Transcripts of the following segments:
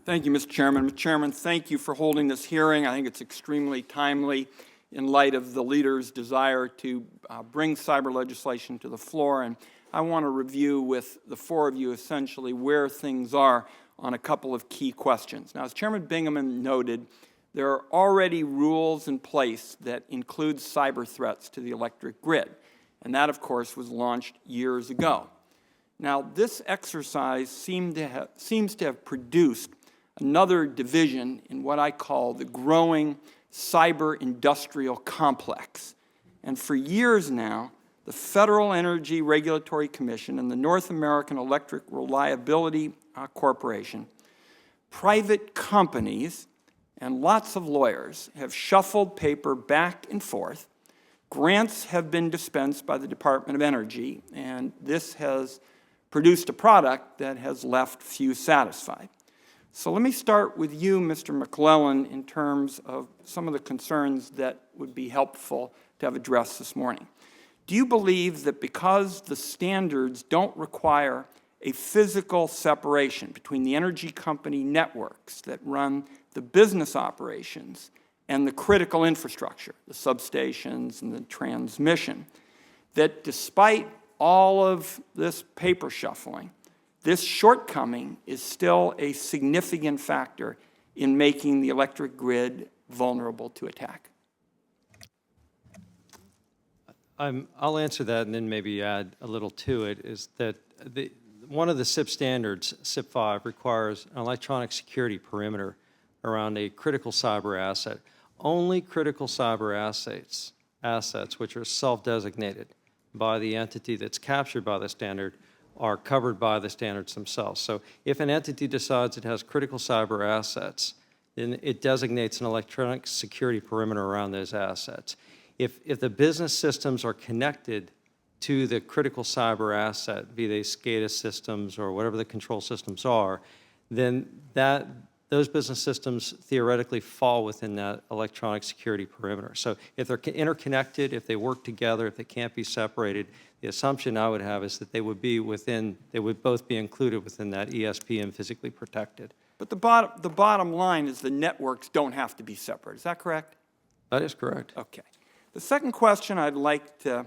Thank you, Mr. Chairman. Mr. Chairman, thank you for holding this hearing. I think it's extremely timely in light of the leader's desire to bring cyber legislation to the floor. And I want to review with the four of you essentially where things are on a couple of key questions. Now, as Chairman Bingaman noted, there are already rules in place that include cyber threats to the electric grid. And that, of course, was launched years ago. Now, this exercise seems to have produced another division in what I call the growing cyber industrial complex. And for years now, the Federal Energy Regulatory Commission and the North American Electric Reliability Corporation, private companies, and lots of lawyers have shuffled paper back and forth. Grants have been dispensed by the Department of Energy, and this has produced a product that has left few satisfied. So let me start with you, Mr. McClellan, in terms of some of the concerns that would be helpful to have addressed this morning. Do you believe that because the standards don't require a physical separation between the energy company networks that run the business operations and the critical infrastructure, the substations and the transmission, that despite all of this paper shuffling, this shortcoming is still a significant factor in making the electric grid vulnerable to attack? I'll answer that and then maybe add a little to it, is that one of the SIP standards, SIP 5, requires an electronic security perimeter around a critical cyber asset. Only critical cyber assets which are self-designated by the entity that's captured by the standard are covered by the standards themselves. So if an entity decides it has critical cyber assets, then it designates an electronic security perimeter around those assets. If the business systems are connected to the critical cyber asset, be they SCADA systems or whatever the control systems are, then those business systems theoretically fall within that electronic security perimeter. So if they're interconnected, if they work together, if they can't be separated, the assumption I would have is that they would both be included within that ESP and physically protected. But the bottom line is the networks don't have to be separate. Is that correct? That is correct. Okay. The second question I'd like to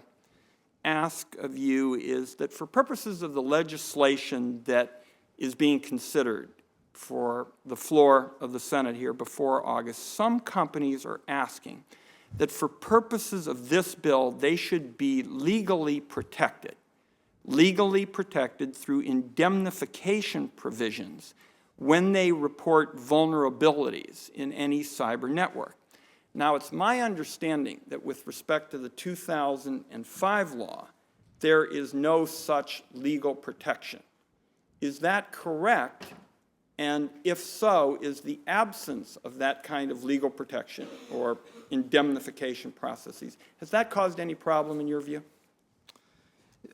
ask of you is that for purposes of the legislation that is being considered for the floor of the Senate here before August, some companies are asking that for purposes of this bill, they should be legally protected through indemnification provisions when they report vulnerabilities in any cyber network. Now, it's my understanding that with respect to the 2005 law, there is no such legal protection. Is that correct? And if so, is the absence of that kind of legal protection or indemnification processes, has that caused any problem in your view?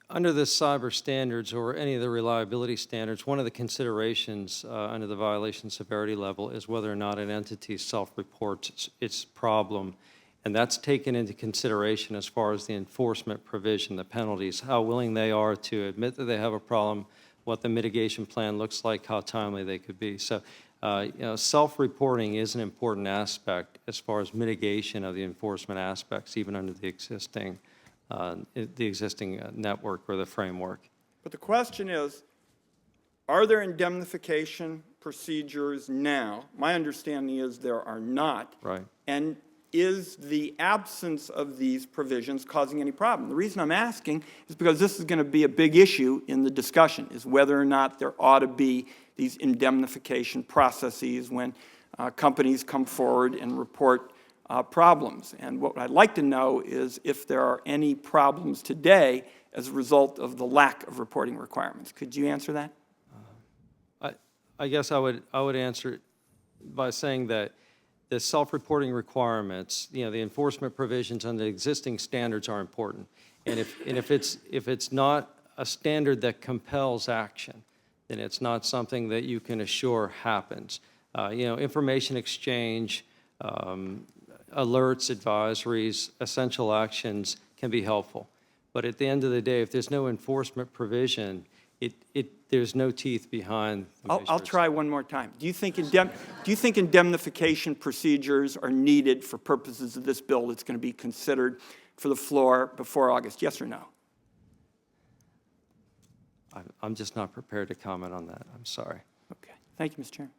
Under the cyber standards or any of the reliability standards, one of the considerations under the violation severity level is whether or not an entity self-reports its problem. And that's taken into consideration as far as the enforcement provision, the penalties, how willing they are to admit that they have a problem, what the mitigation plan looks like, how timely they could be. So, self-reporting is an important aspect as far as mitigation of the enforcement aspects, even under the existing network or the framework. But the question is, are there indemnification procedures now? My understanding is there are not. Right. And is the absence of these provisions causing any problem? The reason I'm asking is because this is going to be a big issue in the discussion, is whether or not there ought to be these indemnification processes when companies come forward and report problems. And what I'd like to know is if there are any problems today as a result of the lack of reporting requirements. Could you answer that? I guess I would answer it by saying that the self-reporting requirements, the enforcement provisions and the existing standards are important. And if it's not a standard that compels action, then it's not something that you can assure happens. Information exchange, alerts, advisories, essential actions can be helpful. But at the end of the day, if there's no enforcement provision, it there's no teeth behind the I'll measures. try one more time. Do you think indemnification procedures are needed for purposes of this bill that's going to be considered for the floor before August? Yes or no? I'm just not prepared to comment on that. I'm sorry. Okay. Thank you, Mr. Chairman.